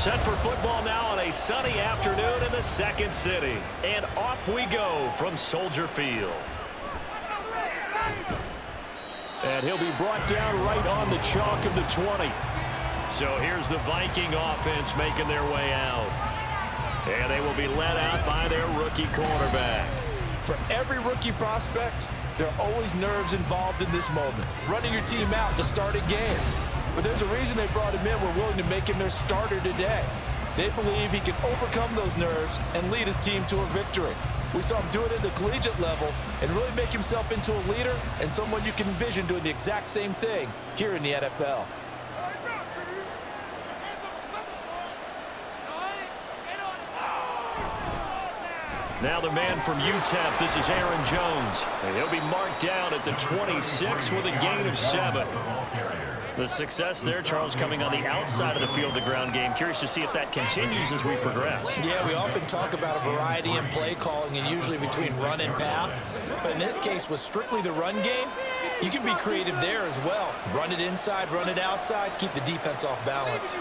Set for football now on a sunny afternoon in the second city. And off we go from Soldier Field. And he'll be brought down right on the chalk of the 20. So here's the Viking offense making their way out. And they will be led out by their rookie cornerback. For every rookie prospect, there are always nerves involved in this moment. Running your team out to start a game. But there's a reason they brought him in. We're willing to make him their starter today. They believe he can overcome those nerves and lead his team to a victory. We saw him do it at the collegiate level and really make himself into a leader and someone you can envision doing the exact same thing here in the NFL. Now the man from UTEP, this is Aaron Jones. And he'll be marked down at the 26 with a gain of 7. The success there, Charles, coming on the outside of the field, the ground game. Curious to see if that continues as we progress. Yeah, we often talk about a variety in play calling and usually between run and pass. But in this case, with strictly the run game, you can be creative there as well. Run it inside, run it outside, keep the defense off balance.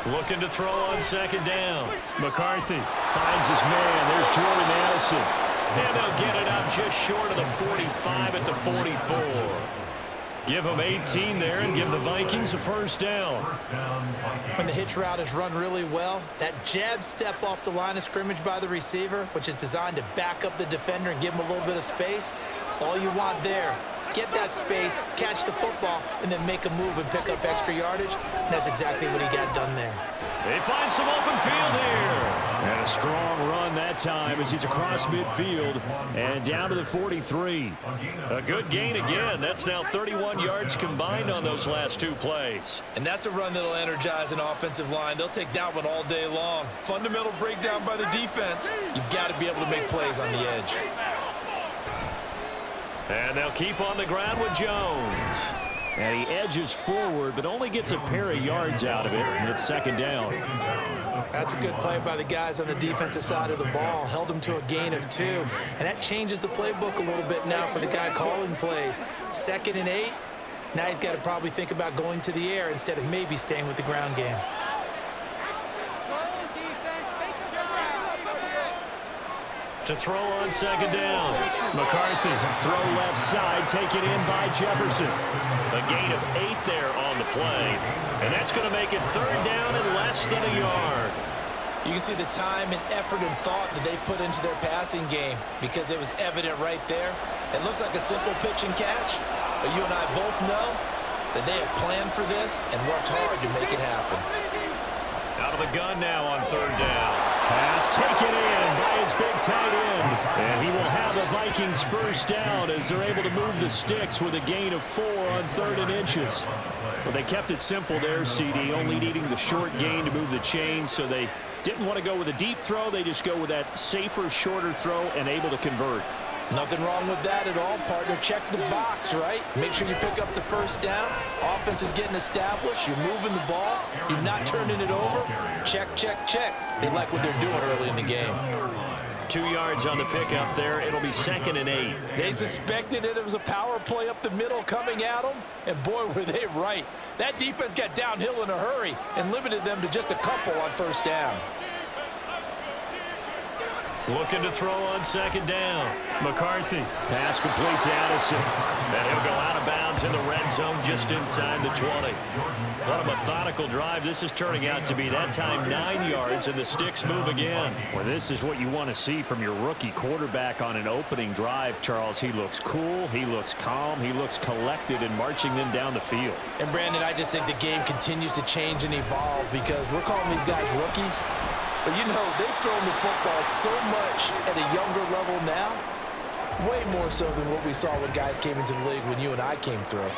Looking to throw on second down. McCarthy finds his man. There's Jordan Addison. And they'll get it up just short of the 45 at the 44. Give them 18 there and give the Vikings a first down. When the hitch route is run really well, that jab step off the line of scrimmage by the receiver, which is designed to back up the defender and give him a little bit of space, all you want there, get that space, catch the football, and then make a move and pick up extra yardage. And that's exactly what he got done there. They find some open field here. And a strong run that time as he's across midfield and down to the 43. A good gain again. That's now 31 yards combined on those last 2 plays. And that's a run that'll energize an offensive line. They'll take that one all day long. Fundamental breakdown by the defense. You've got to be able to make plays on the edge. And they'll keep on the ground with Jones. And he edges forward, but only gets a pair of yards out of it, and it's second down. That's a good play by the guys on the defensive side of the ball. Held him to a gain of 2. And that changes the playbook a little bit now for the guy calling plays. 2nd and 8. Now he's got to probably think about going to the air instead of maybe staying with the ground game. To throw on second down. McCarthy, throw left side, taken in by Jefferson. A gain of 8 there on the play. And that's going to make it third down and less than a yard. You can see the time and effort and thought that they've put into their passing game because it was evident right there. It looks like a simple pitch and catch, but you and I both know that they have planned for this and worked hard to make it happen. Out of the gun now on third down. Pass taken in by his big tight end. And he will have the Vikings first down as they're able to move the sticks with a gain of 4 on 3rd and inches. Well, they kept it simple there, CD, only needing the short gain to move the chain, so they didn't want to go with a deep throw. They just go with that safer, shorter throw and able to convert. Nothing wrong with that at all, partner. Check the box, right? Make sure you pick up the first down. Offense is getting established. You're moving the ball. You're not turning it over. Check, check, check. They like what they're doing early in the game. 2 yards on the pickup there. It'll be 2nd and 8. They suspected it was a power play up the middle coming at them, and boy, were they right. That defense got downhill in a hurry and limited them to just a couple on first down. Looking to throw on second down. McCarthy. Pass complete to Addison. And he'll go out of bounds in the red zone just inside the 20. What a methodical drive this is turning out to be. That time 9 yards, and the sticks move again. Well, this is what you want to see from your rookie quarterback on an opening drive, Charles. He looks cool. He looks calm. He looks collected in marching them down the field. And, Brandon, I just think the game continues to change and evolve because we're calling these guys rookies. But, you know, they've thrown the football so much at a younger level now, way more so than what we saw when guys came into the league when you and I came through.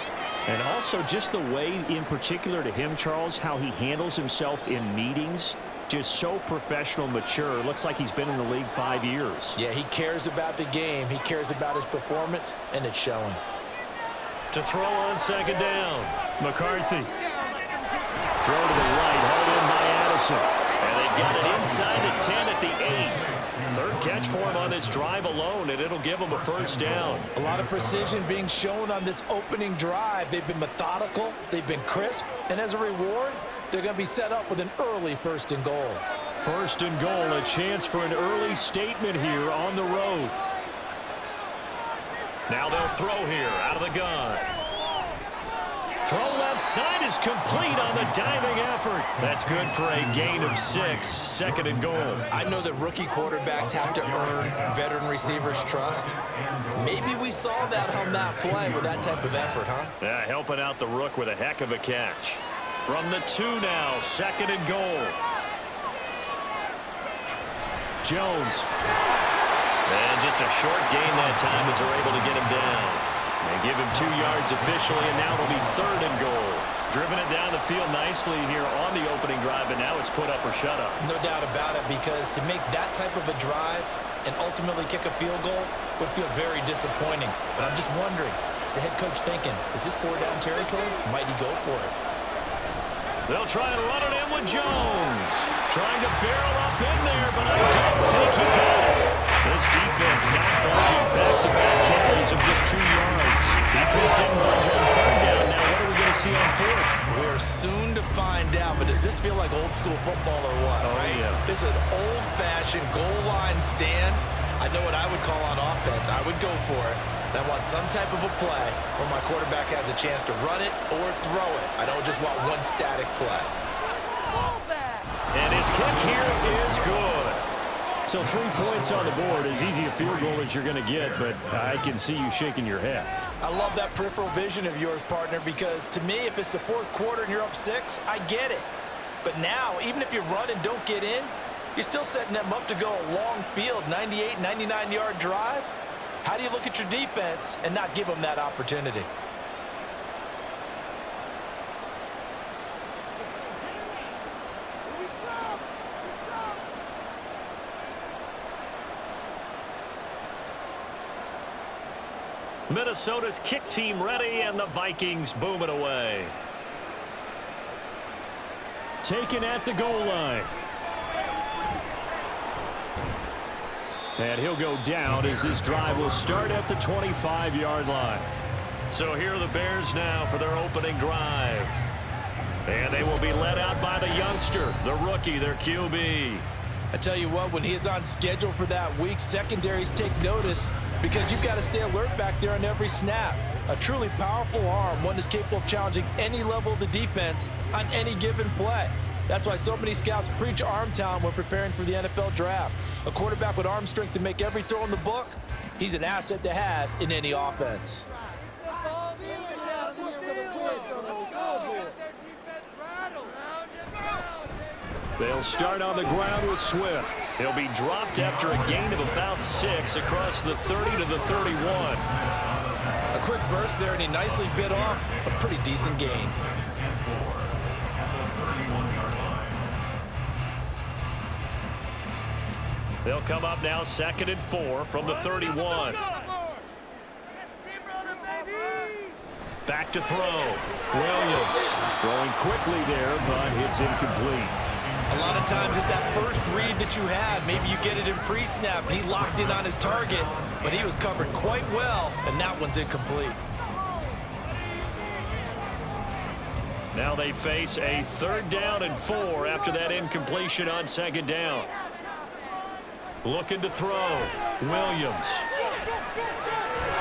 And also just the way, in particular to him, Charles, how he handles himself in meetings, just so professional, mature. Looks like he's been in the league 5 years. Yeah, he cares about the game. He cares about his performance, and it's showing. To throw on second down, McCarthy. Throw to the right, hard in by Addison. And they've got it inside the 10 at the 8. Third catch for him on this drive alone, and it'll give him a first down. A lot of precision being shown on this opening drive. They've been methodical. They've been crisp. And as a reward, They're going to be set up with an early 1st and goal. 1st and goal, a chance for an early statement here on the road. Now they'll throw here out of the gun. Throw left side is complete on the diving effort. That's good for a gain of 6, 2nd and goal. I know that rookie quarterbacks have to earn veteran receivers' trust. Maybe we saw that on that play with that type of effort, huh? Yeah, helping out the rook with a heck of a catch. From the 2 now, 2nd and goal. Jones. And just a short gain that time as they're able to get him down. They give him 2 yards officially, and now it'll be 3rd and goal. Driven it down the field nicely here on the opening drive, and now it's put up or shut up. No doubt about it, because to make that type of a drive and ultimately kick a field goal would feel very disappointing. But I'm just wondering, is the head coach thinking, is this 4-down territory? Might he go for it? They'll try and run it in with Jones. Trying to barrel up in there, but I don't think he got it. This defense not budging back-to-back carries of just 2 yards. Defense didn't budge on 3rd down. Now what are we going to see on 4th? We're soon to find out, but does this feel like old school football or what? Oh, right? Yeah. This is an old-fashioned goal line stand. I know what I would call on offense. I would go for it. And I want some type of a play where my quarterback has a chance to run it or throw it. I don't just want one static play. And his kick here is good. So 3 points on the board, as easy a field goal as you're going to get, but I can see you shaking your head. I love that peripheral vision of yours, partner, because to me, if it's the 4th quarter and you're up 6, I get it. But now, even if you run and don't get in, you're still setting them up to go a long field, 98, 99-yard drive. How do you look at your defense and not give them that opportunity? Minnesota's kick team ready, and the Vikings boom it away. Taken at the goal line. And he'll go down as this drive will start at the 25-yard line. So here are the Bears now for their opening drive. And they will be led out by the youngster, the rookie, their QB. I tell you what, when he is on schedule for that week, secondaries take notice because you've got to stay alert back there on every snap. A truly powerful arm, one that's capable of challenging any level of the defense on any given play. That's why so many scouts preach arm talent when preparing for the NFL draft. A quarterback with arm strength to make every throw in the book, he's an asset to have in any offense. They'll start on the ground with Swift. He'll be dropped after a gain of about 6 across the 30 to the 31. A quick burst there, and he nicely bit off a pretty decent gain. They'll come up now 2nd and 4 from the 31. Back to throw. Williams throwing quickly there, but it's incomplete. A lot of times it's that first read that you had. Maybe you get it in pre-snap, and he locked in on his target, but he was covered quite well, and that one's incomplete. Now they face a 3rd down and 4 after that incompletion on 2nd down. Looking to throw. Williams.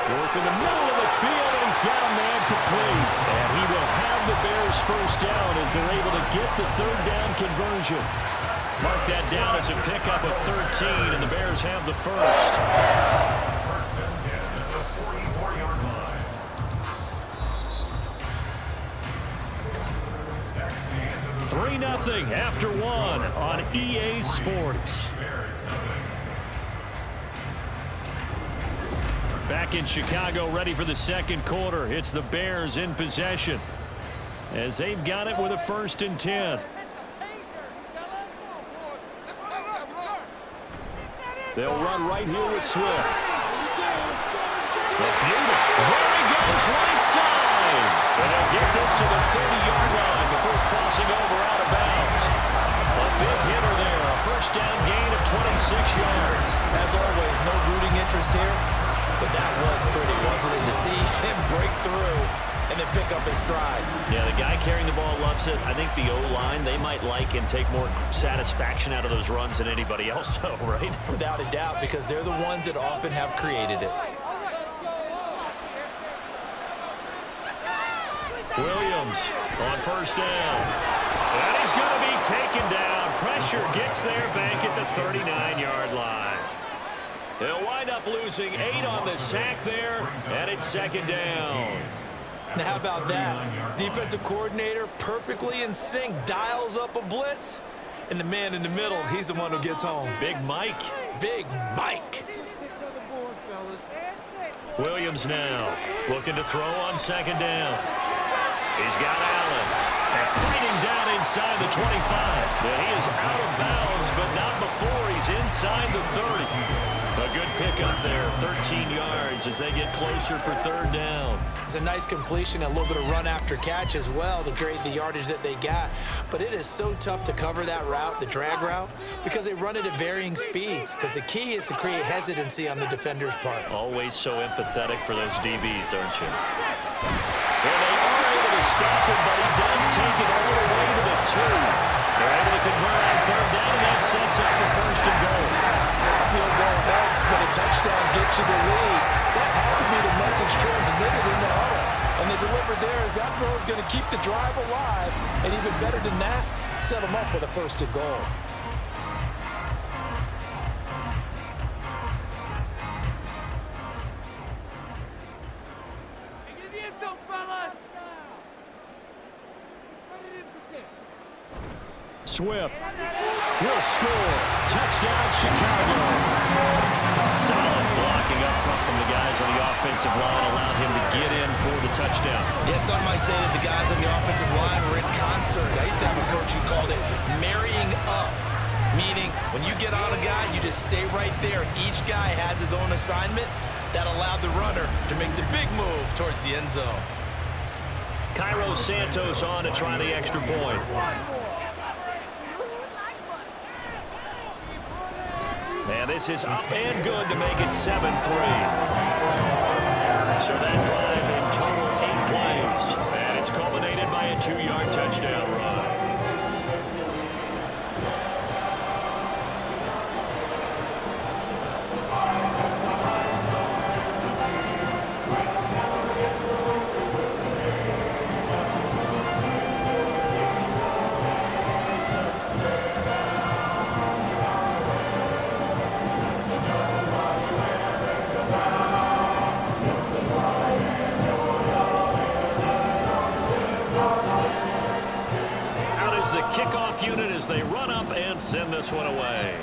Working the middle of the field, and he's got a man complete. And he will have the Bears 1st down as they're able to get the 3rd down conversion. Mark that down as a pickup of 13, and the Bears have the 1st. 3-0 after 1 on EA Sports. Back in Chicago, ready for the 2nd quarter. It's the Bears in possession as they've got it with a 1st and 10. They'll run right here with Swift. Beautiful. There he goes, right side. And they'll get this to the 30-yard line before crossing over out of bounds. A big hitter there. A 1st down gain of 26 yards. As always, no rooting interest here, but that was pretty, wasn't it? To see him break through and then pick up his stride. Yeah, the guy carrying the ball loves it. I think the O-line, they might like and take more satisfaction out of those runs than anybody else, though, right? Without a doubt, because they're the ones that often have created it. Williams on first down. And he's going to be taken down. Pressure gets there back at the 39-yard line. They'll wind up losing 8 on the sack there, and it's second down. Now, how about that? Defensive coordinator perfectly in sync, dials up a blitz, and the man in the middle, he's the one who gets home. Big Mike. Big Mike. Williams now looking to throw on second down. He's got Allen. And fighting down inside the 25. And he is out of bounds, but not before he's inside the 30. A good pickup there, 13 yards as they get closer for third down. It's a nice completion, a little bit of run after catch as well to create the yardage that they got. But it is so tough to cover that route, the drag route, because they run it at varying speeds. Because the key is to create hesitancy on the defender's part. Always so empathetic for those DBs, aren't you? And they are able to stop him, but he does take it all the way to the 2. They're able to convert on third down, and that sets up the first and goal. Field goal helps, but a touchdown gets you the lead. That had to be the message transmitted in the huddle. And they delivered there as that throw is going to keep the drive alive. And even better than that, set them up with a first and goal. Swift will score. Touchdown, Chicago. Solid blocking up front from the guys on the offensive line allowed him to get in for the touchdown. Yes, some might say that the guys on the offensive line were in concert. I used to have a coach who called it marrying up, meaning when you get on a guy, you just stay right there, and each guy has his own assignment. That allowed the runner to make the big move towards the end zone. Cairo Santos on to try the extra point. And this is up and good to make it 7-3. So that drive in total 8 plays. And it's culminated by a 2-yard touchdown run. Kickoff unit as they run up and send this one away.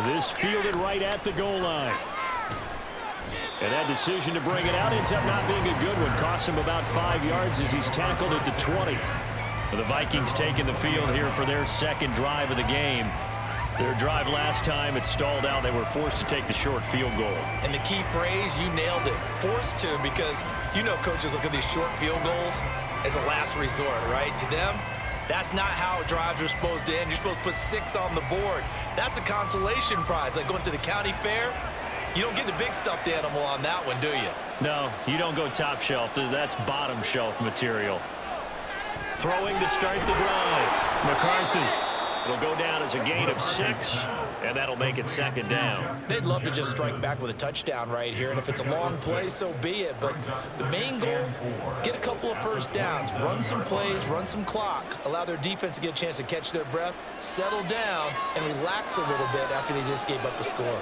This fielded right at the goal line. And that decision to bring it out ends up not being a good one. Costs him about 5 yards as he's tackled at the 20. The Vikings taking the field here for their second drive of the game. Their drive last time, it stalled out. They were forced to take the short field goal. And the key phrase, you nailed it. Forced to, because you know coaches look at these short field goals as a last resort, right? To them, that's not how drives are supposed to end. You're supposed to put 6 on the board. That's a consolation prize. Like going to the county fair, you don't get the big stuffed animal on that one, do you? No, you don't go top shelf. That's bottom shelf material. Throwing to start the drive. McCarthy. It'll go down as a gain of 6, and that'll make it second down. They'd love to just strike back with a touchdown right here, and if it's a long play, so be it. But the main goal, get a couple of first downs, run some plays, run some clock, allow their defense to get a chance to catch their breath, settle down, and relax a little bit after they just gave up a score.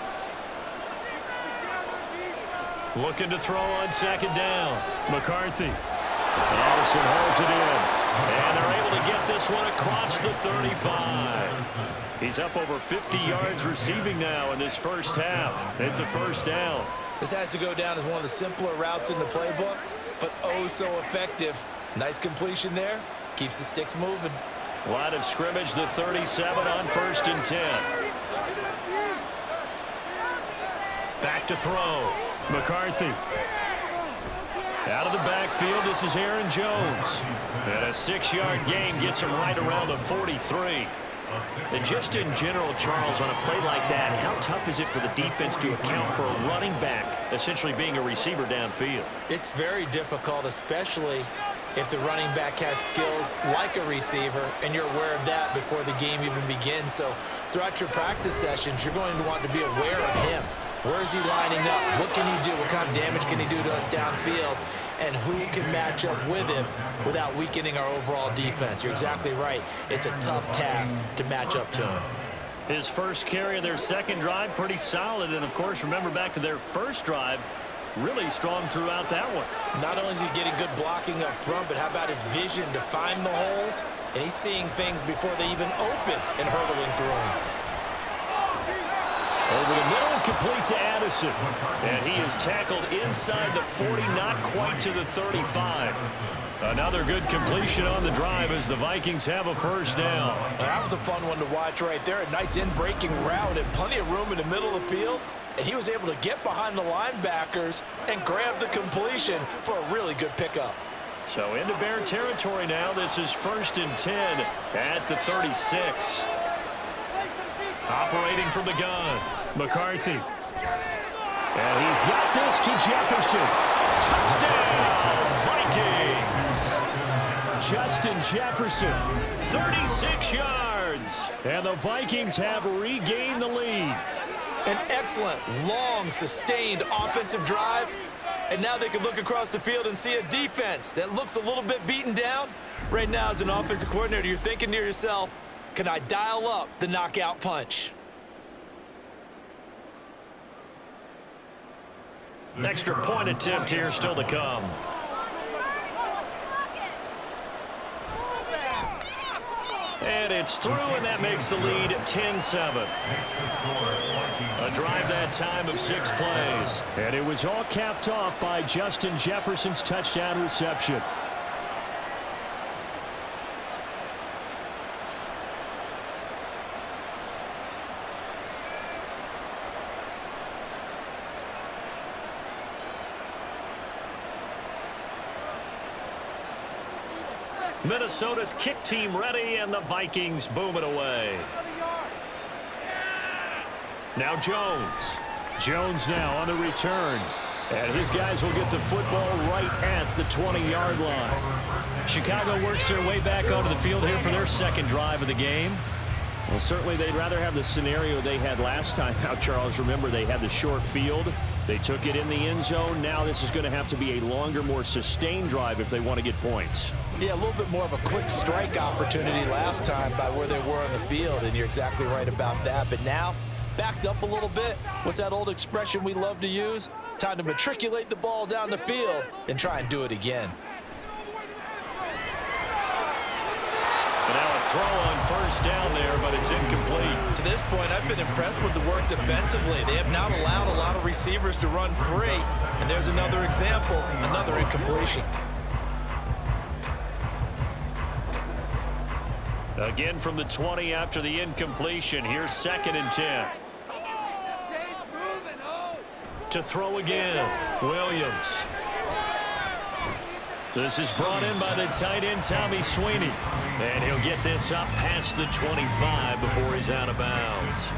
Looking to throw on second down. McCarthy. Addison holds it in. And they're able to get this one across the 35. He's up over 50 yards receiving now in this first half. It's a first down. This has to go down as one of the simpler routes in the playbook, but oh so effective. Nice completion there. Keeps the sticks moving. Line of scrimmage, the 37 on 1st and 10. Back to throw. McCarthy. Out of the backfield, this is Aaron Jones. And a 6-yard gain gets him right around the 43. And just in general, Charles, on a play like that, how tough is it for the defense to account for a running back essentially being a receiver downfield? It's very difficult, especially if the running back has skills like a receiver, and you're aware of that before the game even begins. So throughout your practice sessions, you're going to want to be aware of him. Where is he lining up? What can he do? What kind of damage can he do to us downfield? And who can match up with him without weakening our overall defense? You're exactly right. It's a tough task to match up to him. His first carry of their second drive, pretty solid. And, of course, remember back to their first drive, really strong throughout that one. Not only is he getting good blocking up front, but how about his vision to find the holes? And he's seeing things before they even open and hurdling through them. Over the middle, complete to Addison. And he is tackled inside the 40, not quite to the 35. Another good completion on the drive as the Vikings have a first down. That was a fun one to watch right there. A nice in-breaking route and plenty of room in the middle of the field. And he was able to get behind the linebackers and grab the completion for a really good pickup. So into Bear territory now. This is 1st and 10 at the 36. Operating from the gun, McCarthy. And he's got this to Jefferson. Touchdown, Vikings! Justin Jefferson, 36 yards. And the Vikings have regained the lead. An excellent, long, sustained offensive drive. And now they can look across the field and see a defense that looks a little bit beaten down. Right now, as an offensive coordinator, you're thinking to yourself, can I dial up the knockout punch? Extra point attempt here still to come. And it's through, and that makes the lead 10-7. A drive that time of 6 plays. And it was all capped off by Justin Jefferson's touchdown reception. Minnesota's kick team ready, and the Vikings boom it away. Now Jones. Jones now on the return. And his guys will get the football right at the 20-yard line. Chicago works their way back onto the field here for their second drive of the game. Well, certainly they'd rather have the scenario they had last time out, Charles. Remember, they had the short field. They took it in the end zone. Now this is going to have to be a longer, more sustained drive if they want to get points. Yeah, a little bit more of a quick strike opportunity last time by where they were on the field, and you're exactly right about that. But now, backed up a little bit. What's that old expression we love to use? Time to matriculate the ball down the field and try and do it again. And now a throw on first down there, but it's incomplete. To this point, I've been impressed with the work defensively. They have not allowed a lot of receivers to run free. And there's another example, another incompletion. Again from the 20 after the incompletion. Here's 2nd and 10. To throw again, Williams. This is brought in by the tight end, Tommy Sweeney. And he'll get this up past the 25 before he's out of bounds.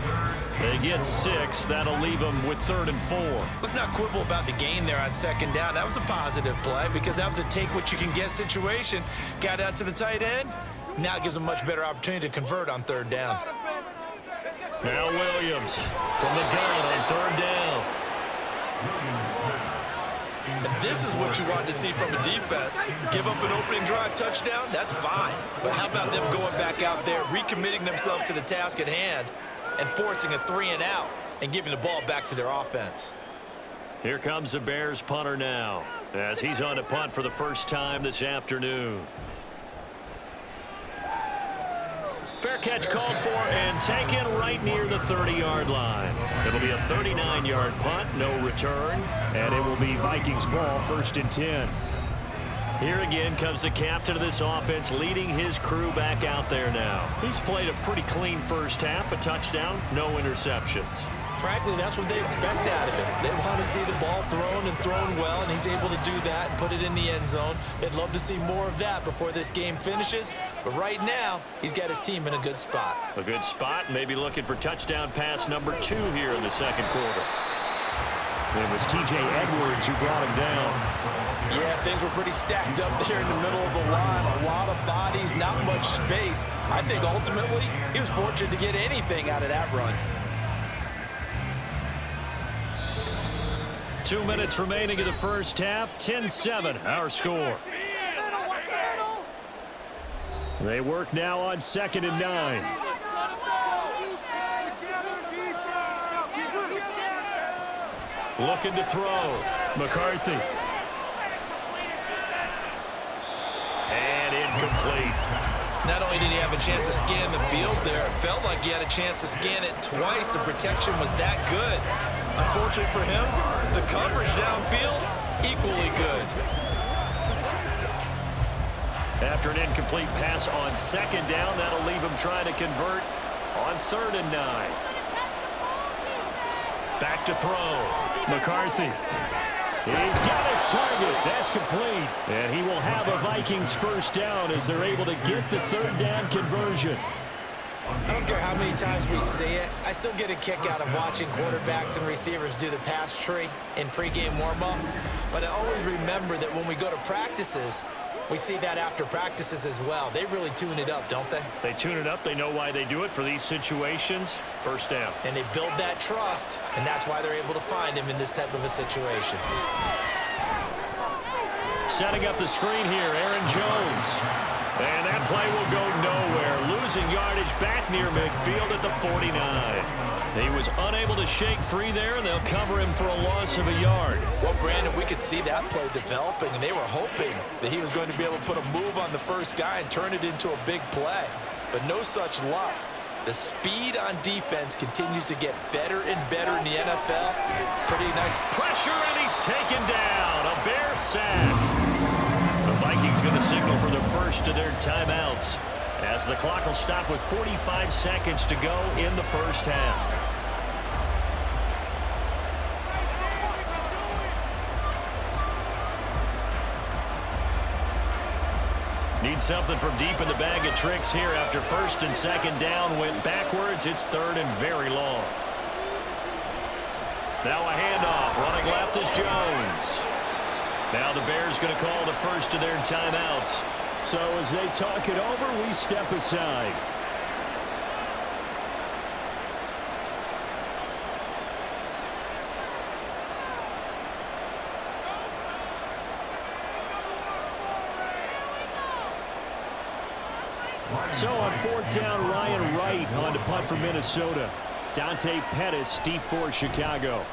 They get 6. That'll leave them with 3rd and 4. Let's not quibble about the gain there on 2nd down. That was a positive play because that was a take-what-you-can-get situation. Got out to the tight end. Now it gives them a much better opportunity to convert on 3rd down. Now Williams from the gun on 3rd down. And this is what you want to see from a defense. Give up an opening drive touchdown, that's fine. But how about them going back out there, recommitting themselves to the task at hand, and forcing a 3 and out and giving the ball back to their offense. Here comes the Bears punter now as he's on to punt for the first time this afternoon. Fair catch called for and taken right near the 30-yard line. It'll be a 39-yard punt, no return, and it will be Vikings ball, 1st and 10. Here again comes the captain of this offense leading his crew back out there now. He's played a pretty clean first half, a touchdown, no interceptions. Frankly, that's what they expect out of him. They want to see the ball thrown and thrown well, and he's able to do that and put it in the end zone. They'd love to see more of that before this game finishes. But right now, he's got his team in a good spot. A good spot, maybe looking for touchdown pass number 2 here in the second quarter. It was T.J. Edwards who brought him down. Yeah, things were pretty stacked up there in the middle of the line. A lot of bodies, not much space. I think ultimately he was fortunate to get anything out of that run. 2 minutes remaining in the first half. 10-7, our score. They work now on 2nd and 9. Looking to throw. McCarthy. And incomplete. Not only did he have a chance to scan the field there, it felt like he had a chance to scan it twice. The protection was that good. Unfortunately for him, the coverage downfield, equally good. After an incomplete pass on 2nd down, that'll leave him trying to convert on 3rd and 9. Back to throw. McCarthy. He's got his target. That's complete. And he will have a Vikings first down as they're able to get the 3rd down conversion. I don't care how many times we see it. I still get a kick out of watching quarterbacks and receivers do the pass tree in pregame warm-up. But I always remember that when we go to practices, we see that after practices as well. They really tune it up, don't they? They tune it up. They know why they do it for these situations. First down. And they build that trust, and that's why they're able to find him in this type of a situation. Setting up the screen here, Aaron Jones. And that play will go nowhere. Losing yardage back near midfield at the 49. He was unable to shake free there, and they'll cover him for a loss of a yard. Well, Brandon, we could see that play developing, and they were hoping that he was going to be able to put a move on the first guy and turn it into a big play. But no such luck. The speed on defense continues to get better and better in the NFL. Pretty nice. Pressure, and he's taken down. A Bear sack. The Vikings going to signal for the first of their timeouts as the clock will stop with 45 seconds to go in the first half. Need something from deep in the bag of tricks here after 1st and 2nd down went backwards. It's 3rd and very long. Now a handoff. Running left is Jones. Now the Bears going to call the first of their timeouts. So as they talk it over, we step aside. So on 4th down, Ryan Wright on to punt for Minnesota. Dante Pettis deep for Chicago.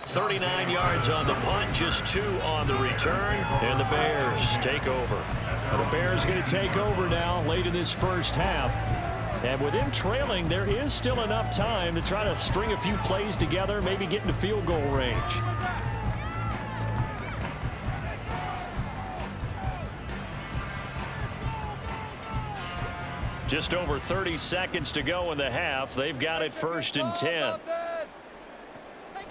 .39 yards on the punt, just 2 on the return, and the Bears take over. And the Bears going to take over now late in this first half. And with them trailing, there is still enough time to try to string a few plays together, maybe get into field goal range. Just over 30 seconds to go in the half. They've got it 1st and 10.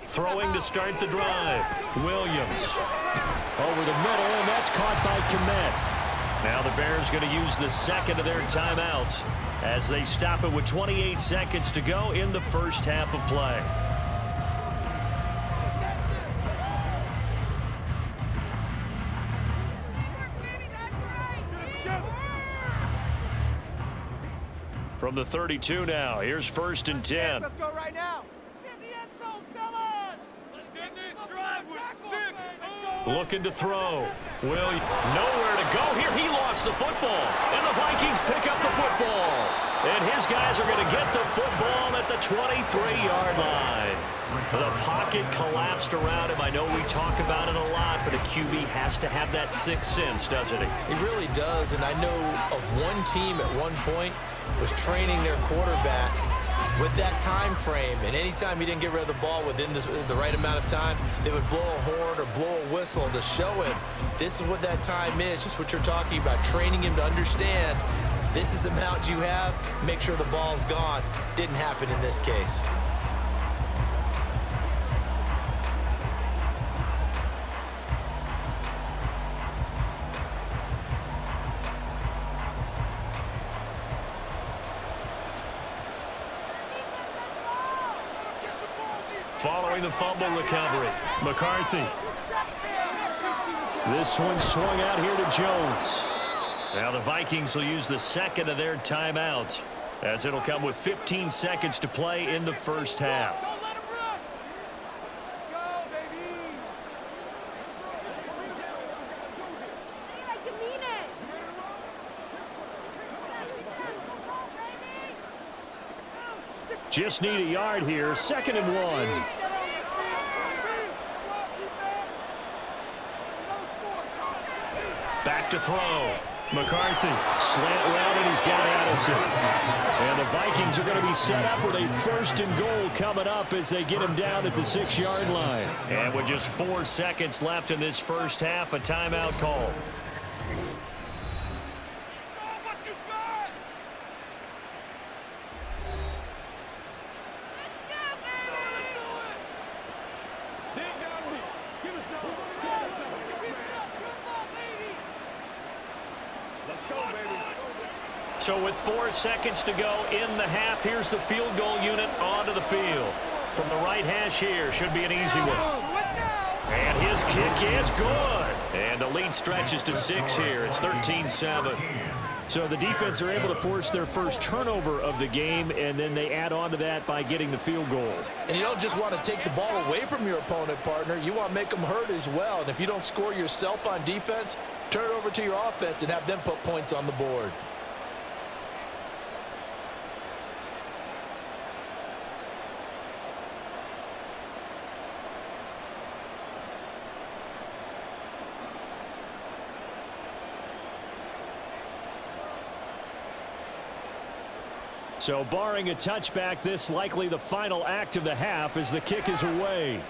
Throwing to start the drive. Williams over the middle, and that's caught by Kmet. Now the Bears going to use the 2nd of their timeouts as they stop it with 28 seconds to go in the first half of play. From the 32 now, here's 1st and 10. Let's go right now. Let's get in the end zone, fellas. Let's end this drive with 6. Looking to throw. Williams nowhere to go here. He lost the football, and the Vikings pick up the football. And his guys are going to get the football at the 23-yard line. The pocket collapsed around him. I know we talk about it a lot, but a QB has to have that sixth sense, doesn't he? He really does, and I know of one team at one point was training their quarterback with that time frame, and anytime he didn't get rid of the ball within the right amount of time, they would blow a horn or blow a whistle to show him this is what that time is, just what you're talking about, training him to understand This is the amount you have. Make sure the ball's gone. Didn't happen in this case. Following the fumble recovery, McCarthy. This one swung out here to Jones. Now the Vikings will use the second of their timeouts, as it'll come with 15 seconds to play in the first half. Just need a yard here, 2nd and 1. Back to throw. McCarthy, slant route, and he's got Addison. And the Vikings are going to be set up with a 1st and goal coming up as they get him down at the 6-yard line. And with just 4 seconds left in this first half, a timeout call. So with 4 seconds to go in the half, here's the field goal unit onto the field. From the right hash here, should be an easy one. And his kick is good. And the lead stretches to 6 here. It's 13-7. So the defense are able to force their first turnover of the game, and then they add on to that by getting the field goal. And you don't just want to take the ball away from your opponent, partner. You want to make them hurt as well. And if you don't score yourself on defense, turn it over to your offense and have them put points on the board. So barring a touchback, this likely the final act of the half as the kick is away.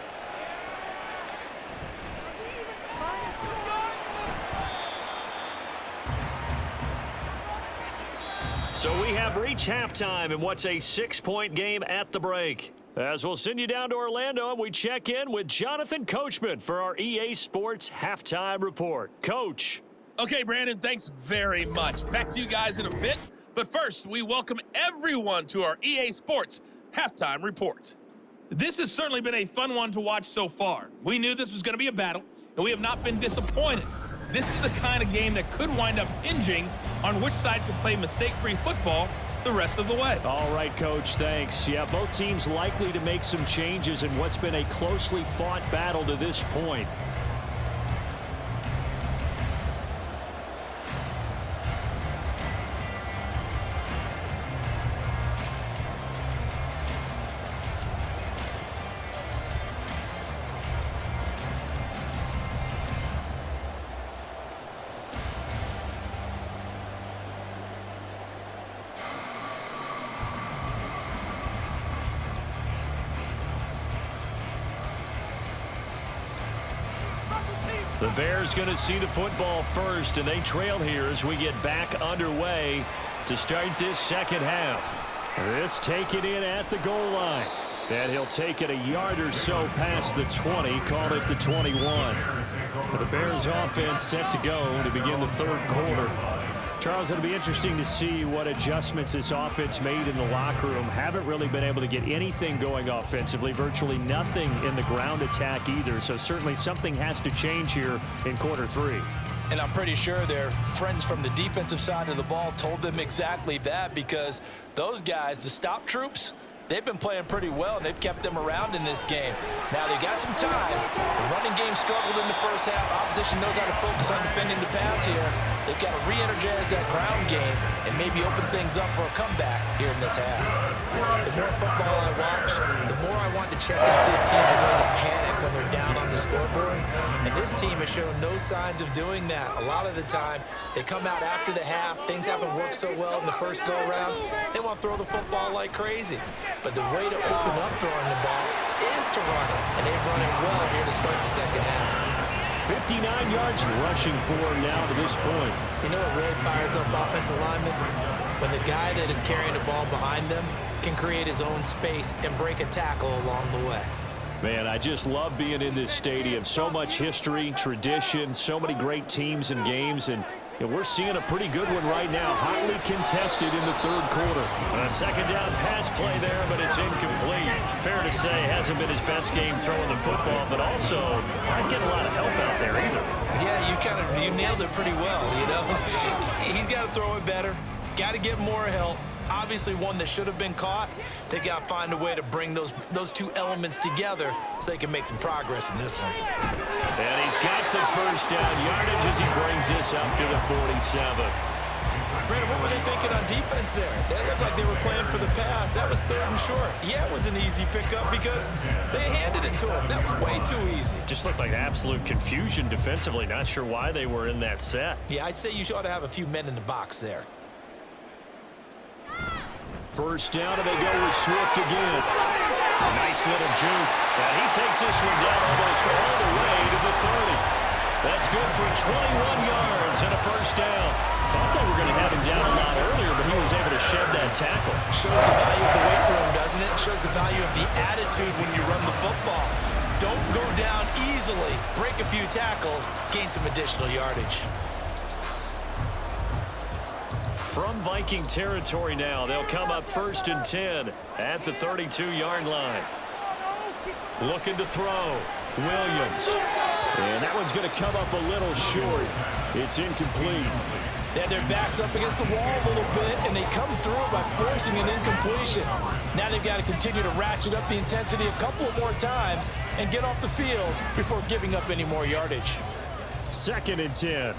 So we have reached halftime in what's a 6-point game at the break. As we'll send you down to Orlando, and we check in with Jonathan Coachman for our EA Sports Halftime Report. Coach. Okay, Brandon, thanks very much. Back to you guys in a bit. But first, we welcome everyone to our EA Sports Halftime Report. This has certainly been a fun one to watch so far. We knew this was going to be a battle, and we have not been disappointed. This is the kind of game that could wind up hinging on which side can play mistake-free football the rest of the way. All right, Coach, thanks. Yeah, both teams likely to make some changes in what's been a closely fought battle to this point. The Bears going to see the football first, and they trail here as we get back underway to start this second half. This taken in at the goal line. And he'll take it a yard or so past the 20, call it the 21. The Bears offense set to go to begin the third quarter. Charles, it'll be interesting to see what adjustments this offense made in the locker room. Haven't really been able to get anything going offensively, virtually nothing in the ground attack either. So certainly something has to change here in quarter 3. And I'm pretty sure their friends from the defensive side of the ball told them exactly that, because those guys, the stop troops, they've been playing pretty well, and they've kept them around in this game. Now, they got some time. The running game struggled in the first half. Opposition knows how to focus on defending the pass here. They've got to re-energize that ground game and maybe open things up for a comeback here in this half. The more football I watch, the more I want to check and see if teams are going to panic when they're down on the scoreboard. And this team has shown no signs of doing that. A lot of the time, they come out after the half. Things haven't worked so well in the first go-around. They want to throw the football like crazy. But the way to open up throwing the ball is to run it. And they've run it well here to start the second half. 59 yards rushing for him now to this point. You know what really fires up offensive linemen? when the guy that is carrying the ball behind them can create his own space and break a tackle along the way. Man, I just love being in this stadium. So much history, tradition, so many great teams and games, and we're seeing a pretty good one right now, hotly contested in the third quarter. A second down pass play there, but it's incomplete. Fair to say, hasn't been his best game throwing the football, but also not getting a lot of help out there either. Yeah, you nailed it pretty well, you know. He's got to throw it better, got to get more help. Obviously one that should have been caught. They got to find a way to bring those two elements together so they can make some progress in this one. And he's got the first down yardage as he brings this up to the 47. Brandon, what were they thinking on defense there? They looked like they were playing for the pass. That was 3rd and short. Yeah, it was an easy pickup because they handed it to him. That was way too easy. Just looked like absolute confusion defensively. Not sure why they were in that set. Yeah, I'd say you ought to have a few men in the box there. First down, and they go with Swift again. Nice little juke. And he takes this one down almost all the way to the 30. That's good for 21 yards and a first down. Thought they were going to have him down a lot earlier, but he was able to shed that tackle. Shows the value of the weight room, doesn't it? Shows the value of the attitude when you run the football. Don't go down easily. Break a few tackles. Gain some additional yardage. From Viking territory now, they'll come up 1st and 10 at the 32-yard line. Looking to throw. Williams. And that one's going to come up a little short. It's incomplete. They had their backs up against the wall a little bit, and they come through by forcing an incompletion. Now they've got to continue to ratchet up the intensity a couple of more times and get off the field before giving up any more yardage. 2nd and 10.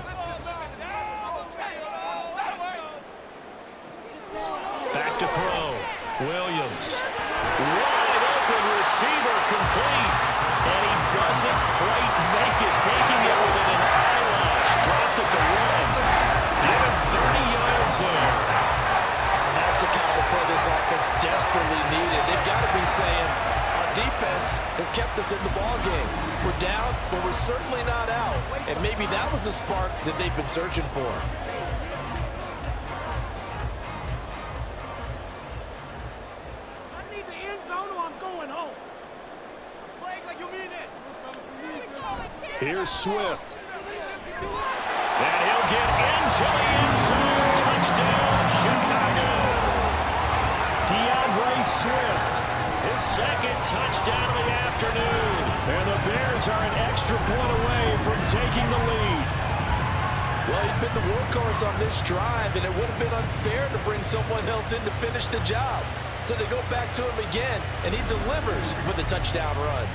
Back to throw. Williams. Wide open receiver complete. And he doesn't quite make it, taking it within an eyelash. Dropped at the 1. Give him 30 yards there. That's the kind of play this offense desperately needed. They've got to be saying, our defense has kept us in the ball game. We're down, but we're certainly not out. And maybe that was the spark that they've been searching for. Here's Swift. And he'll get into the end zone. Touchdown, Chicago. DeAndre Swift, his 2nd touchdown of the afternoon. And the Bears are an extra point away from taking the lead. Well, he's been the workhorse on this drive, and it would have been unfair to bring someone else in to finish the job. So they go back to him again, and he delivers with a touchdown run.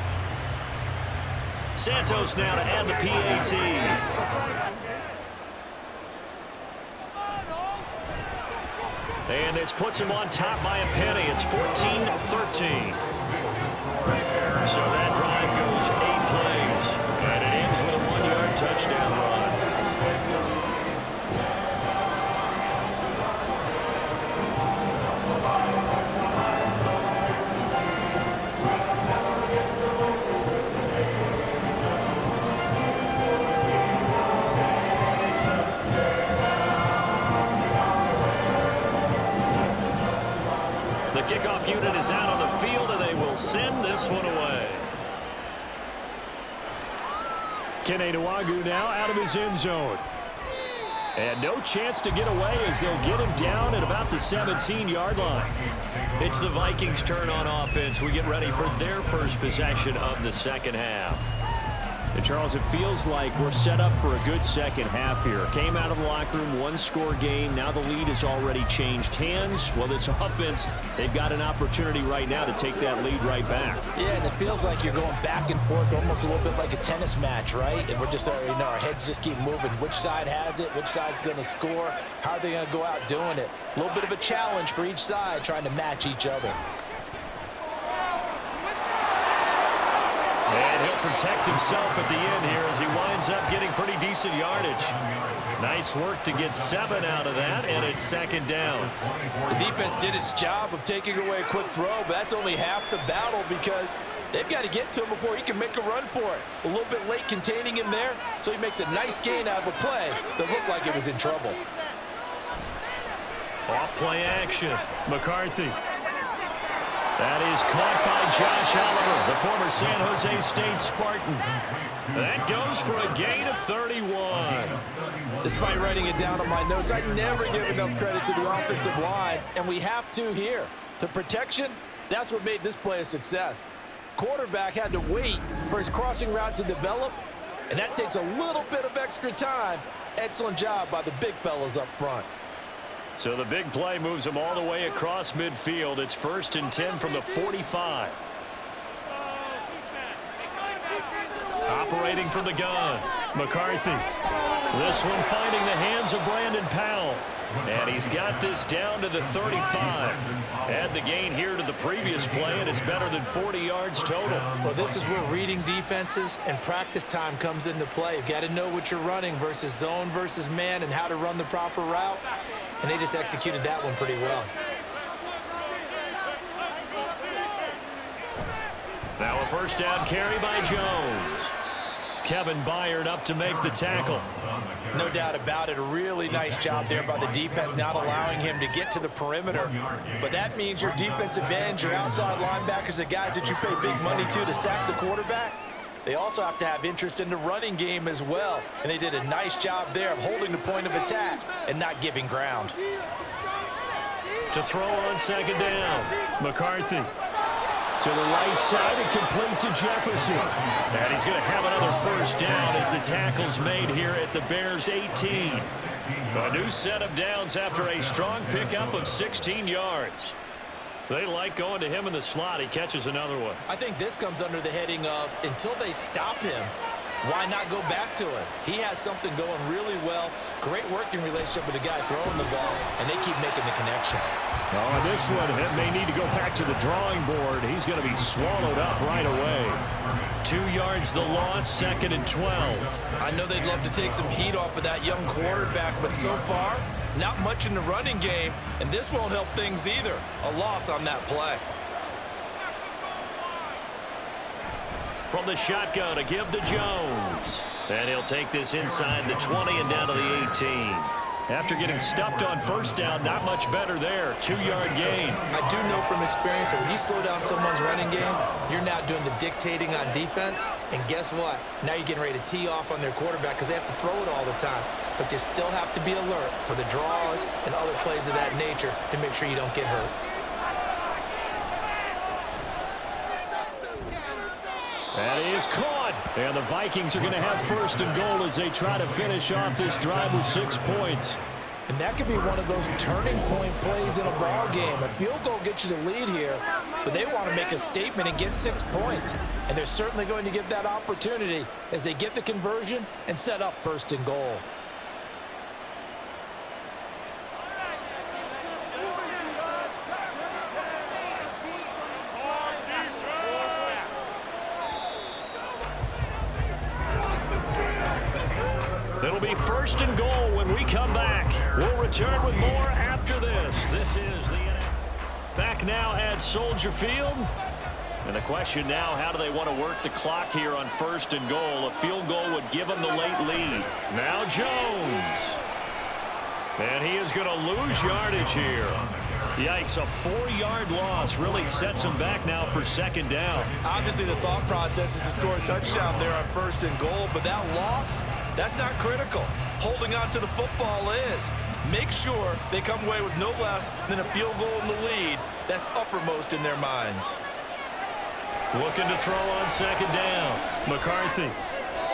Santos now to add the PAT. And this puts him on top by a penny. It's 14-13. So that drive goes 8 plays. And it ends with a 1-yard touchdown run. Kickoff unit is out on the field, and they will send this one away. Kene Nwagu now out of his end zone. And no chance to get away as they'll get him down at about the 17-yard line. It's the Vikings' turn on offense. We get ready for their first possession of the second half. And Charles, it feels like we're set up for a good second half here. Came out of the locker room, 1-score game. Now the lead has already changed hands. Well, this offense, they've got an opportunity right now to take that lead right back. Yeah, and it feels like you're going back and forth, almost a little bit like a tennis match, right? And we're just, our heads just keep moving. Which side has it? Which side's going to score? How are they going to go out doing it? A little bit of a challenge for each side, trying to match each other. And he'll protect himself at the end here as he winds up getting pretty decent yardage. Nice work to get 7 out of that, and it's 2nd down. The defense did its job of taking away a quick throw, but that's only half the battle because they've got to get to him before he can make a run for it. A little bit late containing him there, so he makes a nice gain out of a play that looked like it was in trouble. Off play action. McCarthy. That is caught by Josh Oliver, the former San Jose State Spartan. That goes for a gain of 31. Despite writing it down on my notes, I never give enough credit to the offensive line, and we have to here. The protection, that's what made this play a success. Quarterback had to wait for his crossing route to develop, and that takes a little bit of extra time. Excellent job by the big fellas up front. So the big play moves him all the way across midfield. It's 1st and 10 from the 45. Operating from the gun, McCarthy. This one finding the hands of Brandon Powell. And he's got this down to the 35. Add the gain here to the previous play, and it's better than 40 yards total. Well, this is where reading defenses and practice time comes into play. You've got to know what you're running versus zone versus man and how to run the proper route. And they just executed that one pretty well. Now a first down carry by Jones. Kevin Byard up to make the tackle. No doubt about it. A really nice job there by the defense, not allowing him to get to the perimeter. But that means your defensive ends, your outside linebackers, the guys that you pay big money to sack the quarterback, they also have to have interest in the running game as well. And they did a nice job there of holding the point of attack and not giving ground. To throw on second down, McCarthy. To the right side and complete to Jefferson. And he's going to have another first down as the tackle's made here at the Bears' 18. A new set of downs after a strong pickup of 16 yards. They like going to him in the slot. He catches another one. I think this comes under the heading of until they stop him, why not go back to it? He has something going really well. Great working relationship with the guy throwing the ball, and they keep making the connection. Oh, this one, it may need to go back to the drawing board. He's going to be swallowed up right away. 2 yards the loss, 2nd and 12. I know they'd love to take some heat off of that young quarterback, but so far, not much in the running game, and this won't help things either. A loss on that play. From the shotgun, a give to Jones. And he'll take this inside the 20 and down to the 18. After getting stuffed on first down, not much better there. 2-yard gain. I do know from experience that when you slow down someone's running game, you're now doing the dictating on defense. And guess what? Now you're getting ready to tee off on their quarterback because they have to throw it all the time. But you still have to be alert for the draws and other plays of that nature to make sure you don't get hurt. That is caught. And the Vikings are going to have 1st and goal as they try to finish off this drive with 6 points. And that could be one of those turning point plays in a ball game. A field goal gets you the lead here, but they want to make a statement and get 6 points. And they're certainly going to get that opportunity as they get the conversion and set up 1st and goal. It'll be 1st and goal when we come back. We'll return with more after this. This is the NFL. Back now at Soldier Field. And the question now, how do they want to work the clock here on 1st and goal? A field goal would give them the late lead. Now Jones. And he is going to lose yardage here. Yikes, a 4-yard loss really sets him back now for 2nd down. Obviously, the thought process is to score a touchdown there on 1st and goal, but that loss, that's not critical. Holding on to the football is. Make sure they come away with no less than a field goal in the lead. That's uppermost in their minds. Looking to throw on 2nd down. McCarthy.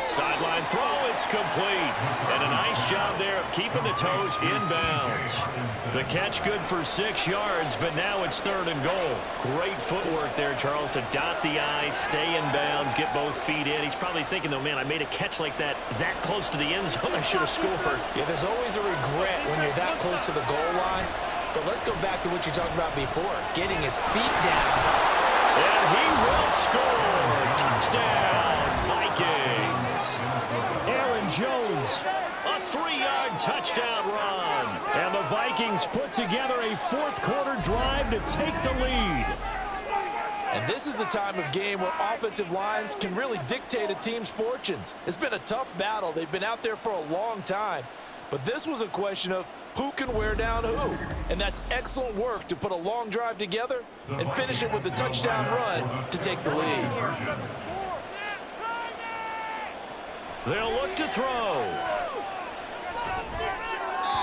Sideline throw, it's complete. And a nice job there of keeping the toes inbounds. The catch good for 6 yards, but now it's 3rd and goal. Great footwork there, Charles, to dot the I, stay in bounds, get both feet in. He's probably thinking, though, man, I made a catch like that close to the end zone. I should have scored. Yeah, there's always a regret when you're that close to the goal line. But let's go back to what you talked about before, getting his feet down. And he will score. Touchdown, Vikings. Aaron Jones, a 3-yard touchdown run. And the Vikings put together a 4th-quarter drive to take the lead. And this is the time of game where offensive lines can really dictate a team's fortunes. It's been a tough battle. They've been out there for a long time. But this was a question of Who can wear down who? And that's excellent work to put a long drive together and finish it with a touchdown run to take the lead. They'll look to throw.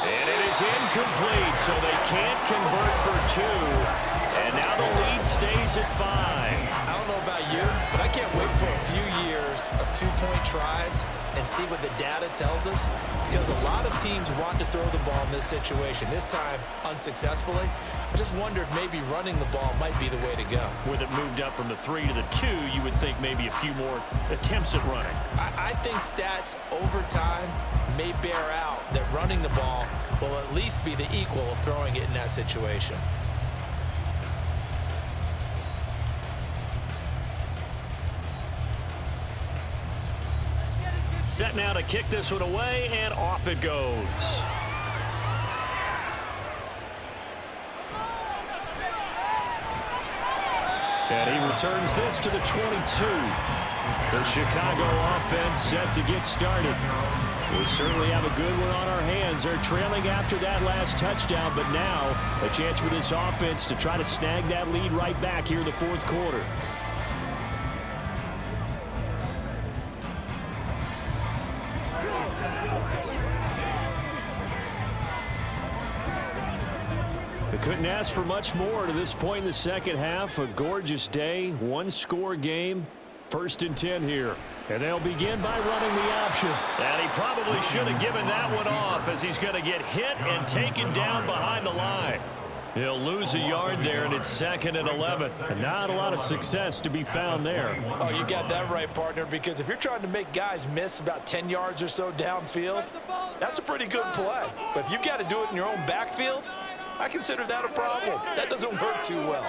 And it is incomplete, so they can't convert for 2. And now the lead stays at 5. I don't know about you, but I can't wait for a few years of two-point tries and see what the data tells us, because a lot of teams want to throw the ball in this situation. This time, unsuccessfully. I just wonder if maybe running the ball might be the way to go. With it moved up from the 3 to the 2, you would think maybe a few more attempts at running. I think stats over time may bear out that running the ball will at least be the equal of throwing it in that situation. Set now to kick this one away, and off it goes. And he returns this to the 22. The Chicago offense set to get started. We certainly have a good one on our hands. They're trailing after that last touchdown, but now a chance for this offense to try to snag that lead right back here in the fourth quarter. They couldn't ask for much more to this point in the second half. A gorgeous day, one-score game. 1st and 10 here. And they'll begin by running the option. And he probably should have given that one off, as he's going to get hit and taken down behind the line. He'll lose a yard there, and it's 2nd and 11. And not a lot of success to be found there. Oh, you got that right, partner, because if you're trying to make guys miss about 10 yards or so downfield, that's a pretty good play. But if you've got to do it in your own backfield, I consider that a problem. That doesn't work too well.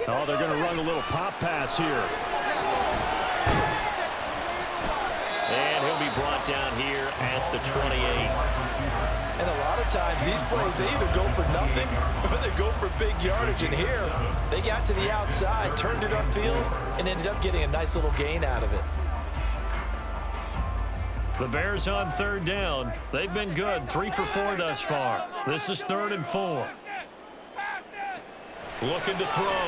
Oh, they're going to run a little pop pass here. And he'll be brought down here at the 28. And a lot of times these plays, they either go for nothing or they go for big yardage. And here, they got to the outside, turned it upfield, and ended up getting a nice little gain out of it. The Bears on 3rd down. They've been good, 3 for 4 thus far. This is 3rd and 4. Looking to throw.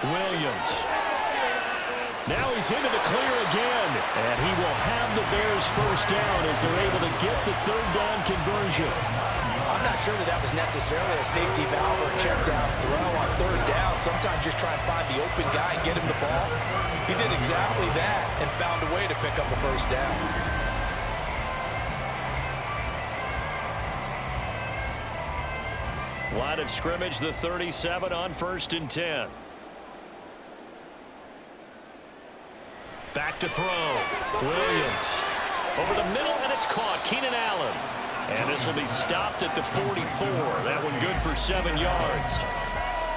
Williams. Now he's into the clear again. And he will have the Bears first down as they're able to get the 3rd down conversion. I'm not sure that was necessarily a safety valve or a check down throw on 3rd down. Sometimes just try and find the open guy and get him the ball. He did exactly that and found a way to pick up a first down. Line of scrimmage, the 37 on 1st and 10. Back to throw. Williams. Over the middle, and it's caught. Keenan Allen. And this will be stopped at the 44. That one good for 7 yards.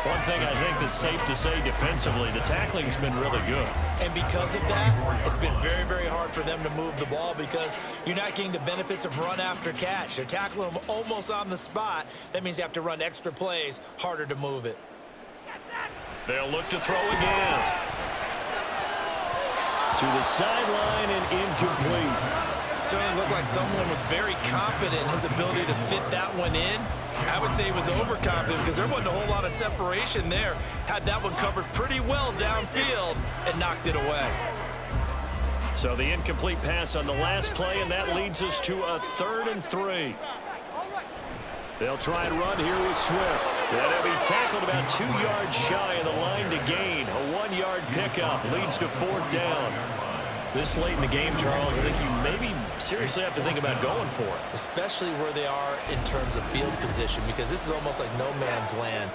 One thing I think that's safe to say defensively, the tackling's been really good. And because of that, it's been very, very hard for them to move the ball because you're not getting the benefits of run after catch. They're tackling them almost on the spot. That means you have to run extra plays, harder to move it. They'll look to throw again. To the sideline and incomplete. Certainly looked like someone was very confident in his ability to fit that one in. I would say he was overconfident because there wasn't a whole lot of separation there. Had that one covered pretty well downfield and knocked it away. So the incomplete pass on the last play, and that leads us to a 3rd and 3. They'll try and run here with Swift. And he'll be tackled about 2 yards shy of the line to gain. A 1-yard pickup leads to 4th down. This late in the game, Charles, I think you maybe seriously have to think about going for it. Especially where they are in terms of field position, because this is almost like no man's land.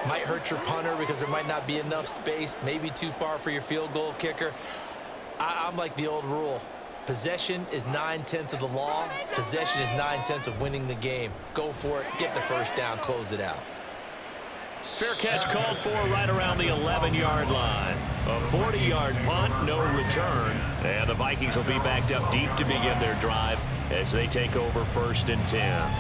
Might hurt your punter because there might not be enough space, maybe too far for your field goal kicker. I'm like the old rule. Possession is 9/10 of the law. Possession is 9/10 of winning the game. Go for it, get the first down, close it out. Fair catch called for right around the 11-yard line. A 40-yard punt, no return. And the Vikings will be backed up deep to begin their drive as they take over 1st and 10.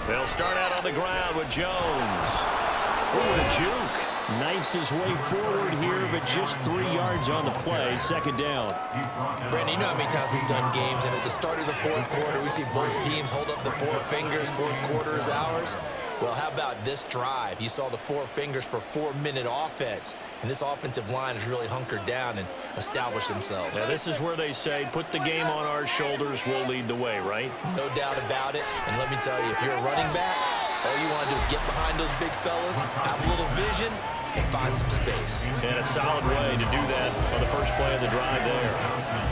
They'll start out on the ground with Jones. Ooh, a juke. Knifes his way forward here, but just 3 yards on the play. Second down. Brandon, you know how many times we've done games, and at the start of the fourth quarter, we see both teams hold up the 4 fingers, fourth quarter is ours. Well, how about this drive? You saw the 4 fingers for 4-minute offense, and this offensive line has really hunkered down and established themselves. Now, this is where they say, put the game on our shoulders, we'll lead the way, right? No doubt about it, and let me tell you, if you're a running back, all you want to do is get behind those big fellas, have a little vision, and find some space. And a solid way to do that on the first play of the drive there.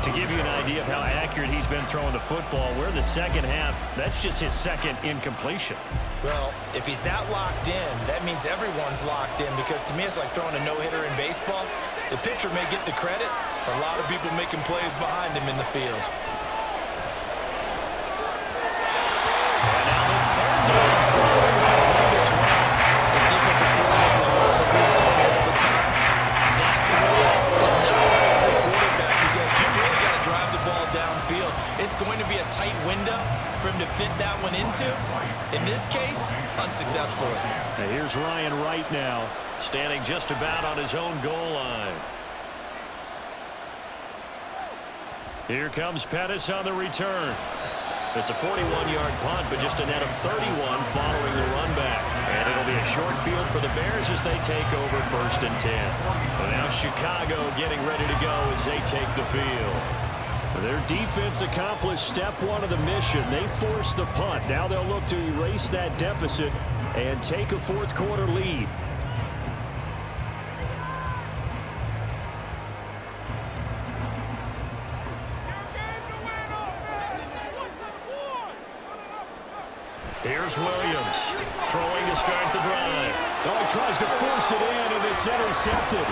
To give you an idea of how accurate he's been throwing the football, we're in the second half. That's just his second incompletion. Well, if he's that locked in, that means everyone's locked in, because to me it's like throwing a no-hitter in baseball. The pitcher may get the credit, but a lot of people making plays behind him in the field. And now the third down throw. His defensive coordinators are on the road tell me all the time. That throw is not for every quarterback, because you really got to drive the ball downfield. It's going to be a tight window for him to fit that one into. In this case, unsuccessfully. Now here's Ryan Wright now, standing just about on his own goal line. Here comes Pettis on the return. It's a 41-yard punt, but just a net of 31 following the run back. And it'll be a short field for the Bears as they take over 1st and 10. And now Chicago getting ready to go as they take the field. Their defense accomplished step 1 of the mission. They forced the punt. Now they'll look to erase that deficit and take a fourth quarter lead. Here's Williams throwing to start the drive. Oh, he tries to force it in, and it's intercepted.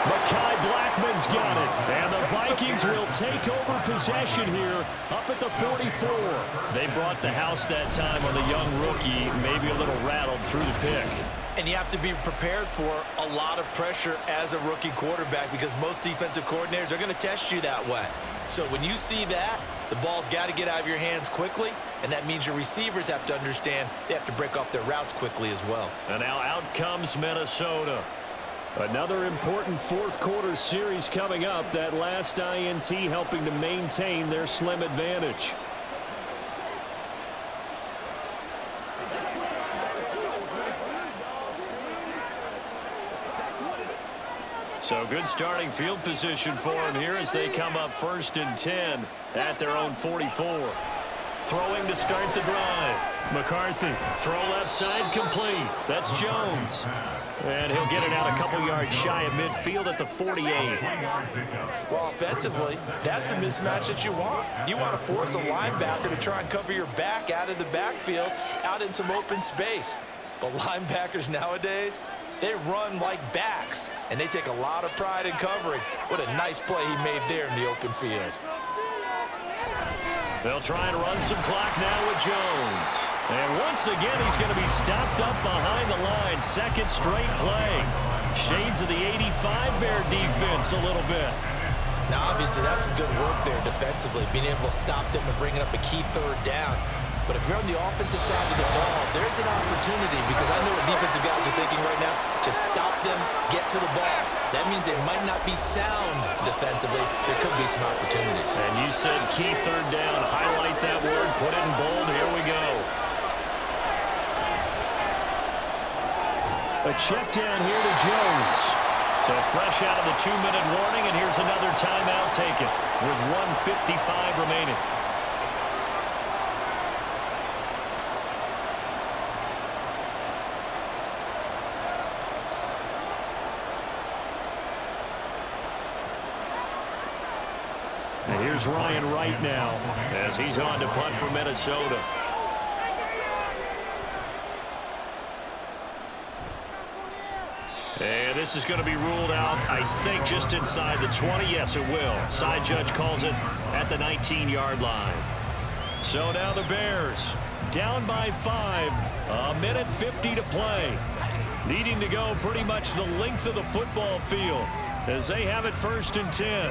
Mekhi Blackman's got it, and the Vikings will take over possession here up at the 44. They brought the house that time on the young rookie, maybe a little rattled through the pick. And you have to be prepared for a lot of pressure as a rookie quarterback, because most defensive coordinators are going to test you that way. So when you see that, the ball's got to get out of your hands quickly, and that means your receivers have to understand they have to break off their routes quickly as well. And now out comes Minnesota. Another important fourth quarter series coming up. That last INT helping to maintain their slim advantage. So good starting field position for him here as they come up 1st and 10 at their own 44. Throwing to start the drive. McCarthy, throw left side, complete. That's Jones. And he'll get it out a couple yards shy of midfield at the 48. Well, offensively, that's the mismatch that you want. You want to force a linebacker to try and cover your back out of the backfield, out in some open space. But linebackers nowadays, they run like backs, and they take a lot of pride in covering. What a nice play he made there in the open field. They'll try and run some clock now with Jones. And once again, he's going to be stopped up behind the line. Second straight play. Shades of the 85 Bear defense a little bit. Now, obviously, that's some good work there defensively, being able to stop them and bringing up a key third down. But if you're on the offensive side of the ball, there's an opportunity, because I know what defensive guys are thinking right now. Just stop them, get to the ball. That means they might not be sound defensively. There could be some opportunities. And you said key third down. Highlight that word. Put it in bold. Here we go. A check down here to Jones. So fresh out of the 2-minute warning, and here's another timeout taken with 1:55 remaining. And here's Ryan Wright now as he's on to punt for Minnesota. And this is going to be ruled out, I think, just inside the 20. Yes, it will. Side judge calls it at the 19-yard line. So now the Bears down by 5. 1:50 to play. Needing to go pretty much the length of the football field as they have it 1st and 10.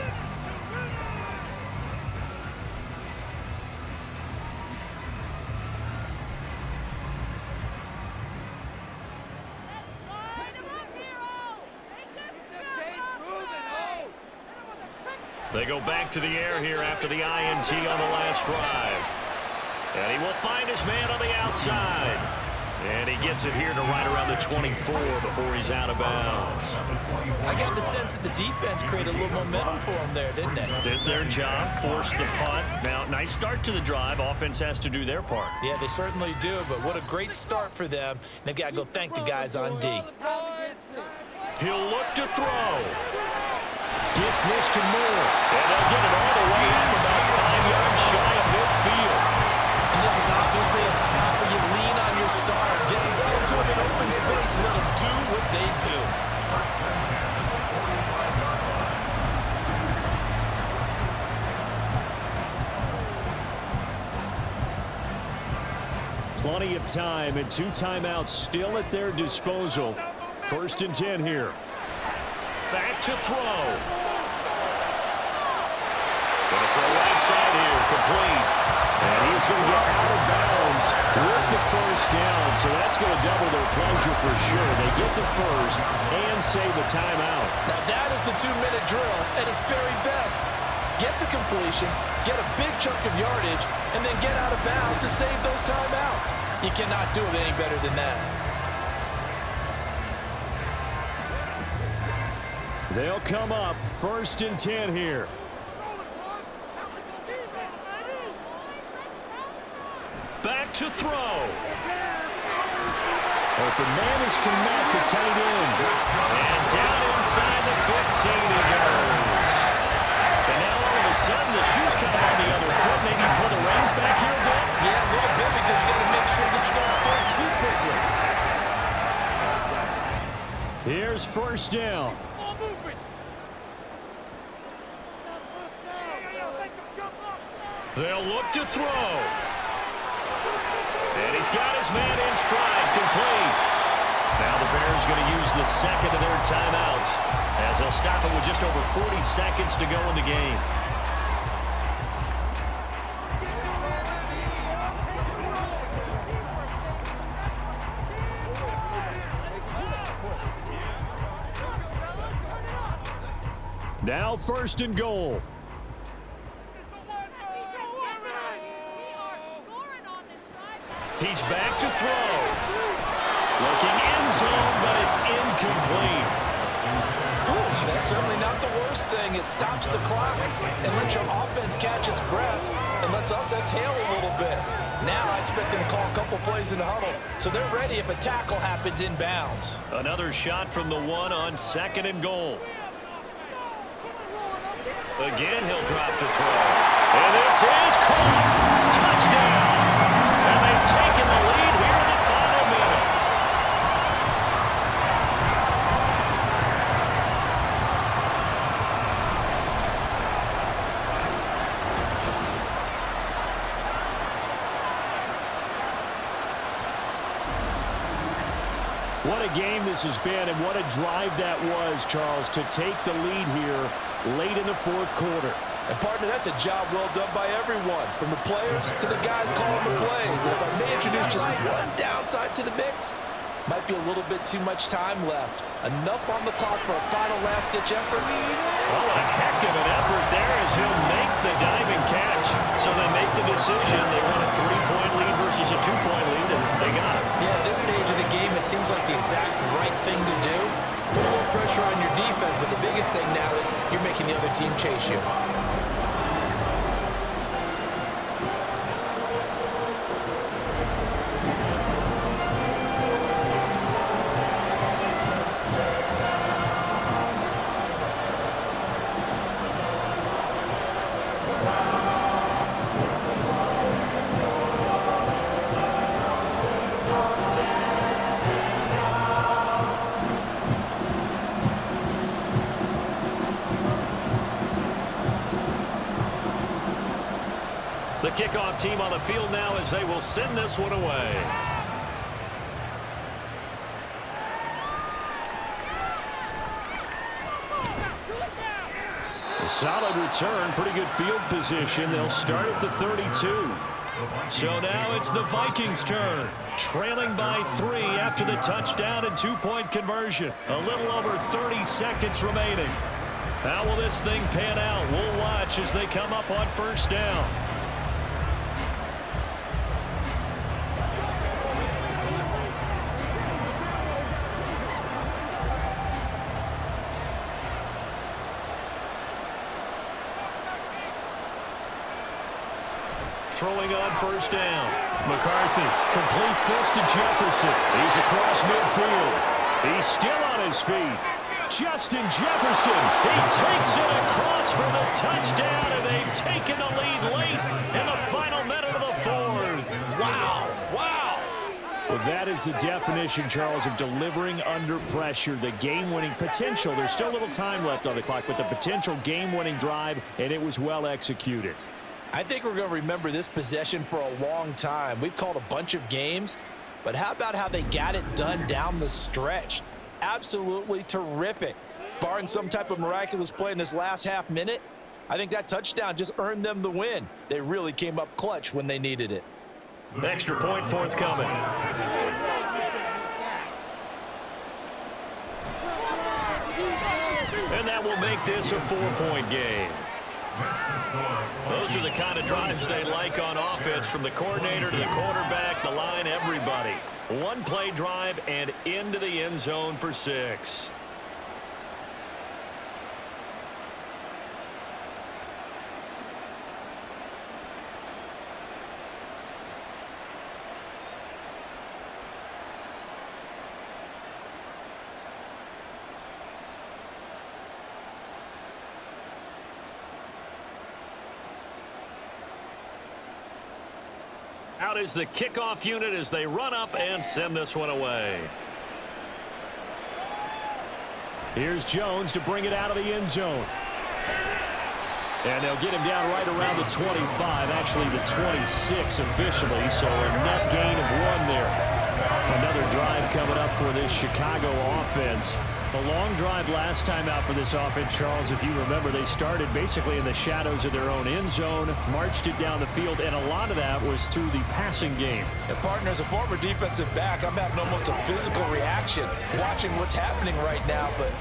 They go back to the air here after the INT on the last drive. And he will find his man on the outside. And he gets it here to right around the 24 before he's out of bounds. I got the sense that the defense created a little momentum for him there, didn't they? Did their job, forced the punt. Now, nice start to the drive. Offense has to do their part. Yeah, they certainly do, but what a great start for them. And they've got to go thank the guys on D. He'll look to throw. Gets this to Moore. And they'll get it all the way up about 5 yards shy of midfield. And this is obviously a spot where you lean on your stars. Get the ball to them in open space and let them do what they do. Plenty of time and 2 timeouts still at their disposal. 1st and 10 here. Back to throw. Gonna throw right side here, complete. And he's going to get out of bounds with the 1st down, so that's going to double their pleasure for sure. They get the 1st and save the timeout. Now that is the 2-minute drill at its very best. Get the completion, get a big chunk of yardage, and then get out of bounds to save those timeouts. You cannot do it any better than that. They'll come up 1st and 10 here. Back to throw. Open man is connect the tight end. And down inside the 15 he goes. And now all of a sudden the shoe's coming on the other foot. Maybe pull the reins back here a bit. Yeah, a little bit because you got to make sure that you don't score too quickly. Here's 1st down. They'll look to throw. And he's got his man in stride, complete. Now the Bears going to use the 2nd of their timeouts as they'll stop it with just over 40 seconds to go in the game. Now 1st and goal. He's back to throw. Looking end zone, but it's incomplete. Ooh, that's certainly not the worst thing. It stops the clock and lets your offense catch its breath and lets us exhale a little bit. Now I expect them to call a couple plays in the huddle, so they're ready if a tackle happens inbounds. Another shot from the 1 on 2nd and goal. Again, he'll drop to throw. And this is caught. Touchdown. And they've taken the lead here in the final minute. What a game this has been, and what a drive that was, Charles, to take the lead here late in the 4th quarter. And partner, that's a job well done by everyone, from the players to the guys calling the plays. And if I may introduce just one downside to the mix, might be a little bit too much time left. Enough on the clock for a final last-ditch effort. Oh, a heck of an effort there as he'll make the diving catch. So they make the decision. They want a 3-point lead versus a 2-point lead, and they got it. Yeah, at this stage of the game, it seems like the exact right thing to do. Put a little pressure on your defense, but the biggest thing now is you're making the other team chase you. The kickoff team on the field now as they will send this one away. A solid return, pretty good field position. They'll start at the 32. So now it's the Vikings' turn, trailing by 3 after the touchdown and 2-point conversion. A little over 30 seconds remaining. How will this thing pan out? We'll watch as they come up on first down. Throwing on first down. McCarthy completes this to Jefferson. He's across midfield. He's still on his feet. Justin Jefferson. He takes it across for the touchdown, and they've taken the lead late in the final minute of the fourth. Wow. Wow. Well, that is the definition, Charles, of delivering under pressure. The game-winning potential. There's still a little time left on the clock, but the potential game-winning drive, and it was well executed. I think we're going to remember this possession for a long time. We've called a bunch of games, but how about how they got it done down the stretch? Absolutely terrific. Barring some type of miraculous play in this last half minute, I think that touchdown just earned them the win. They really came up clutch when they needed it. Extra point forthcoming. And that will make this a 4-point game. Those are the kind of drives they like on offense, from the coordinator to the quarterback, the line, everybody. One play drive and into the end zone for 6. Out is the kickoff unit as they run up and send this one away. Here's Jones to bring it out of the end zone. And they'll get him down right around the 25, actually the 26 officially, so a net gain of 1 there. Another drive coming up for this Chicago offense. A long drive last time out for this offense, Charles. If you remember, they started basically in the shadows of their own end zone, marched it down the field, and a lot of that was through the passing game. And partner, as a former defensive back, I'm having almost a physical reaction watching what's happening right now. But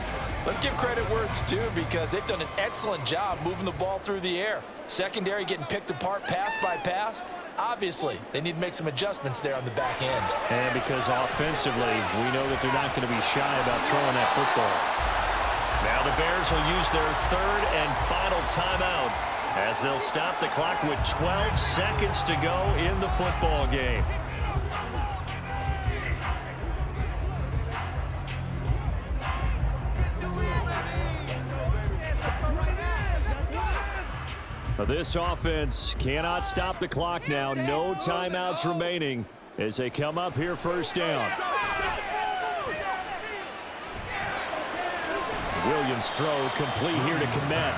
let's give credit where it's due, because they've done an excellent job moving the ball through the air. Secondary getting picked apart pass by pass. Obviously, they need to make some adjustments there on the back end. And because offensively, we know that they're not going to be shy about throwing that football. Now the Bears will use their 3rd and final timeout as they'll stop the clock with 12 seconds to go in the football game. This offense cannot stop the clock now. No timeouts remaining as they come up here first down. Williams' throw complete here to Komet.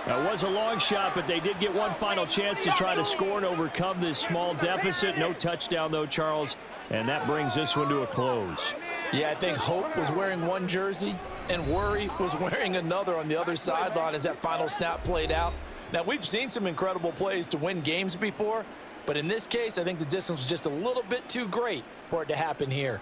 That was a long shot, but they did get one final chance to try to score and overcome this small deficit. No touchdown, though, Charles, and that brings this one to a close. Yeah, I think Hope was wearing one jersey and Worry was wearing another on the other sideline as that final snap played out. Now, we've seen some incredible plays to win games before, but in this case, I think the distance was just a little bit too great for it to happen here.